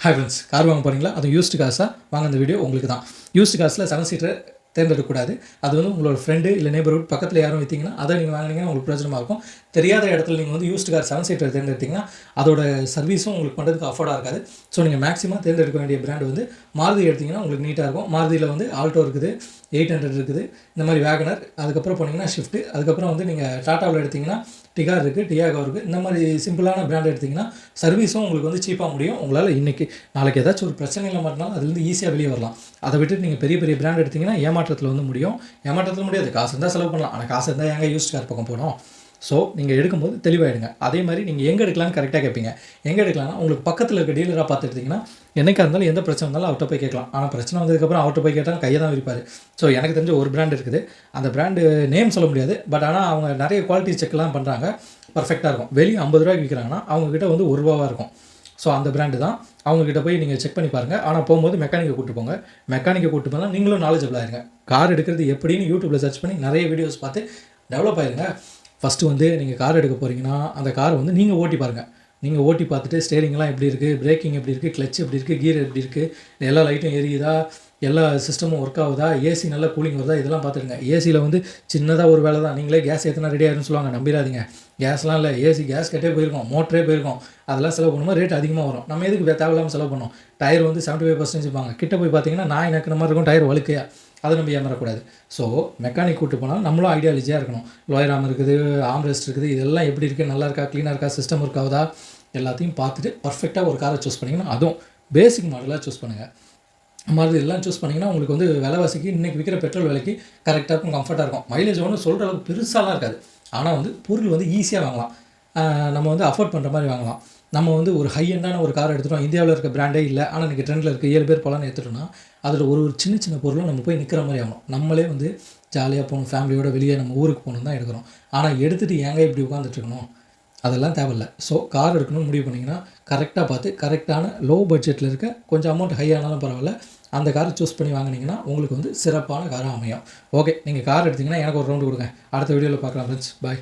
Hi friends, car வாங்க போகிறீங்களா? அது யூஸ்டு காசாக வாங்க. இந்த வீடியோ உங்களுக்கு தான். யூஸ்டு காசில் 7 சீட்டர் தேர்ந்தெடுக்கக்கூடாது. அது வந்து உங்களோட ஃப்ரெண்டு இல்லை நெய்பர்ஹுட் பக்கத்தில் யாரும் விற்றீங்கன்னா அதை நீங்கள் வாங்கினீங்கன்னா உங்களுக்கு பிரயோஜனமாக இருக்கும். தெரியாத இடத்துல நீங்கள் வந்து யூஸ்டு கார் 7 சீட்டர் தேர்ந்தெடுத்தீங்கன்னா அதோட சர்வீஸும் உங்களுக்கு பண்ணுறதுக்கு அஃபோர்டாக இருக்காது. ஸோ நீங்கள் மேக்ஸிமம் தேர்ந்தெடுக்க வேண்டிய பிராண்டு வந்து மாருதி எடுத்திங்கன்னா உங்களுக்கு நீட்டாக இருக்கும். மாருதியில் வந்து ஆல்டோ இருக்குது, 800 இருக்குது, இந்த மாதிரி வேகனர், அதுக்கப்புறம் போனீங்கன்னா ஷிஃப்ட்டு, அதுக்கப்புறம் வந்து நீங்கள் டாட்டாவில் எடுத்திங்கன்னா டிகார் இருக்குது, டியாகோ இருக்குது. இந்த மாதிரி சிம்பிளான பிராண்ட் எடுத்திங்கன்னா சர்வீஸும் உங்களுக்கு வந்து சீப்பாக முடியும். உங்களால் இன்றைக்கி நாளைக்கு ஏதாச்சும் ஒரு பிரச்சனையில் மாட்டினாலும் அதுலேருந்து ஈஸியாக வெளியே வரலாம். அதை விட்டு நீங்கள் பெரிய பெரிய பிராண்ட் எடுத்திங்கன்னா ஏமாற்றத்தில் வந்து முடியும். ஏமாற்றத்தில் முடியாது, காசு இருந்தால் செலவு பண்ணலாம். ஆனால் காசு இருந்தால் எங்கே யூஸ்டு கார் பக்கம் போகணும். ஸோ நீங்கள் எடுக்கும்போது தெளிவாகிடுங்க. அதே மாதிரி நீங்கள் எங்கே எடுக்கலாம்னு கரெக்டாக கேட்பீங்க. எங்கே எடுக்கலாம்னா உங்களுக்கு பக்கத்தில் இருக்க டீலராக பார்த்து எடுத்திங்கன்னா என்னைக்காக இருந்தாலும் எந்த பிரச்சனை இருந்தாலும் அவர்கிட்ட போய் கேட்கலாம். ஆனால் பிரச்சனை வந்ததுக்கப்புறம் அவர்கிட்ட போய் கேட்டால் கையை தான் விரிப்பார். ஸோ எனக்கு தெரிஞ்ச ஒரு பிராண்ட் இருக்குது. அந்த பிராண்டு நேம் சொல்ல முடியாது, பட் ஆனால் அவங்க நிறைய குவாலிட்டி செக்லாம் பண்ணுறாங்க. பர்ஃபெக்டாக இருக்கும். வெளியே 50 ரூபாய்க்கு விற்கிறாங்கன்னா அவங்கக்கிட்ட வந்து ₹1 இருக்கும். ஸோ அந்த பிராண்டு தான். அவங்கக்கிட்ட போய் நீங்கள் செக் பண்ணி பாருங்கள். ஆனால் போகும்போது மெக்கானிக்கை கூப்பிட்டு போங்க. மெக்கானிக்கை கூப்பிட்டு போனால் நீங்களும் நாலேஜபிள் ஆயிருங்க. கார் எடுக்கிறது எப்படின்னு யூடியூப்பில் சர்ச் பண்ணி நிறைய வீடியோஸ் பார்த்து டெவலப் ஆயிருங்க. ஃபஸ்ட்டு வந்து நீங்கள் கார் எடுக்க போகிறீங்கன்னா அந்த காரை வந்து நீங்கள் ஓட்டி பாருங்கள். நீங்கள் ஓட்டி பார்த்துட்டு ஸ்டேரிங்லாம் எப்படி இருக்குது, பிரேக்கிங் எப்படி இருக்குது, கிளச் எப்படி இருக்குது, கியர் எப்படி இருக்குது, எல்லா லைட்டும் எரியுதா, எல்லா சிஸ்டமும் ஒர்க் ஆகுதா, ஏசி நல்லா கூலிங் வருதா, இதெல்லாம் பார்த்துடுங்க. ஏசியில் வந்து சின்னதாக ஒரு வேலை தான். நீங்களே கேஸ் ஏற்றினா ரெடி ஆகிடும்னு சொல்லுவாங்க, நம்பிடாதீங்க. கேஸ்லாம் இல்லை, ஏசி கேஸ் கட்டே போயிருக்கோம், மோட்டரே போயிருக்கோம். அதெல்லாம் செலவு பண்ணும்போது ரேட் அதிகமாக வரும். நம்ம எதுக்கு தேவையில்லாமல் செலவு பண்ணோம். டயர் வந்து 75% இருப்பாங்க. கிட்ட போய் பார்த்தீங்கன்னா நான் நக்கிற மாதிரி இருக்கும் டயர் வழுக்கையா. அதை நம்ம ஏமாறக்கூடாது. ஸோ மெக்கானிக் கூப்பிட்டு போனால் நம்மளும் ஐடியாலஜியாக இருக்கணும். லோயர் ஆர்ம் இருக்குது, ஆம்ரெஸ்ட் இருக்குது, இதெல்லாம் எப்படி இருக்குது, நல்லா இருக்கா, க்ளீனாக இருக்கா, சிஸ்டம் ஒர்க் ஆகுதா, எல்லாத்தையும் பார்த்துட்டு பர்ஃபெக்டாக ஒரு காரை சூஸ் பண்ணிங்கன்னா அதுவும் பேசிக் மாடலாக சூஸ் பண்ணுங்கள். மாதிரி எல்லாம் சூஸ் பண்ணிங்கன்னா உங்களுக்கு வந்து விலைவாசிக்கு இன்றைக்கி விற்கிற பெட்ரோல் விலைக்கு கரெக்டாக இருக்கும், கம்ஃபர்ட்டாக இருக்கும். மைலேஜ் ஒன்று சொல்கிற அளவுக்கு பெருசாலாம் இருக்காது. ஆனால் வந்து பொருள் வந்து ஈஸியாக வாங்கலாம். நம்ம வந்து அஃபோர்ட் பண்ணுற மாதிரி வாங்கலாம். நம்ம வந்து ஒரு ஹை எண்டான ஒரு கார் எடுத்துட்டோம், இந்தியாவில் இருக்க பிராண்டே இல்லை, ஆனால் இன்றைக்கி ட்ரெண்டில் இருக்குது, 7 பேர் போகலான்னு எடுத்துட்டோம்னா அதில் ஒரு சின்ன சின்ன பொருளும் நம்ம போய் நிற்கிற மாதிரி ஆகணும். நம்மளே வந்து ஜாலியாக போகணும், ஃபேமிலியோட வெளியே நம்ம ஊருக்கு போகணும் தான் எடுக்கிறோம். ஆனால் எடுத்துகிட்டு ஏங்க இப்படி உட்காந்துட்ருக்கணும், அதெல்லாம் தேவையில்லை. ஸோ கார் எடுக்கணும்னு முடிவு பண்ணிங்கன்னா கரெக்டாக பார்த்து கரெக்டான லோ பட்ஜெட்டில் இருக்க கொஞ்சம் அமௌண்ட் ஹை ஆனாலும் பரவாயில்ல அந்த காரை சூஸ் பண்ணி வாங்கினீங்கன்னா உங்களுக்கு வந்து சிறப்பான காராக அமையும். ஓகே, நீங்கள் கார் எடுத்திங்கன்னா எனக்கு ஒரு ரவுண்டு கொடுங்க. அடுத்த வீடியோவில் பார்க்கலாம் ஃப்ரெண்ட்ஸ். பாய்.